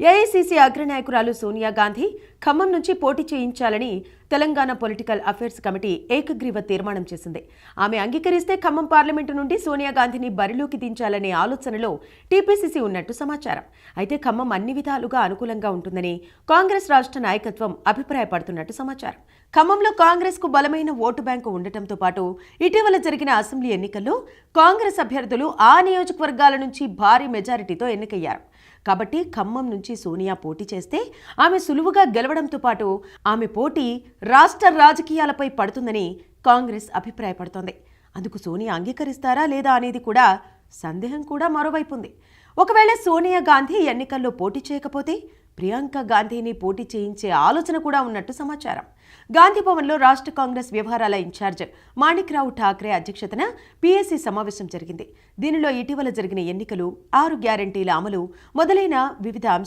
AICC అగ్రనాయకురాలు Sonia Gandhi Khammam నుంచి పోటీ చేయించాలని తెలంగాణ పొలిటికల్ అఫైర్స్ కమిటీ ఏకగ్రీవ తీర్మానం చేసింది. ఆమె అంగీకరిస్తే ఖమ్మం పార్లమెంటు నుండి సోనియా గాంధీని బరిలోకి దించాలనే ఆలోచనలో టీపీసీసీ ఉన్నట్టు సమాచారం. అయితే ఖమ్మం అన్ని విధాలుగా అనుకూలంగా ఉంటుందని కాంగ్రెస్ రాష్ట్ర నాయకత్వం అభిప్రాయపడుతున్నట్టు సమాచారం. ఖమ్మంలో కాంగ్రెస్ కు బలమైన ఓటు బ్యాంకు ఉండటంతో పాటు ఇటీవల జరిగిన అసెంబ్లీ ఎన్నికల్లో కాంగ్రెస్ అభ్యర్థులు ఆ నియోజకవర్గాల నుంచి భారీ మెజారిటీతో ఎన్నికయ్యారు. కాబట్టి ఖమ్మం నుంచి సోనియా పోటీ చేస్తే ఆమె సులువుగా గెలవడంతో పాటు ఆమె పోటీ రాష్ట్ర రాజకీయాలపై పడుతుందని కాంగ్రెస్ అభిప్రాయపడుతోంది. అందుకు సోనియా అంగీకరిస్తారా లేదా అనేది కూడా సందేహం కూడా మరోవైపు ఉంది. ఒకవేళ సోనియా గాంధీ ఎన్నికల్లో పోటీ చేయకపోతే ప్రియాంక గాంధీని పోటీ చేయించే ఆలోచన కూడా ఉన్నట్టు సమాచారం. గాంధీ భవన్లో రాష్ట్ర కాంగ్రెస్ వ్యవహారాల ఇన్ఛార్జ్ మాణిక్రావు ఠాక్రే అధ్యక్షతన పీఏసీ సమావేశం జరిగింది. దీనిలో ఇటీవల జరిగిన ఎన్నికలు, 6 గ్యారెంటీల అమలు మొదలైన వివిధ అంశాలు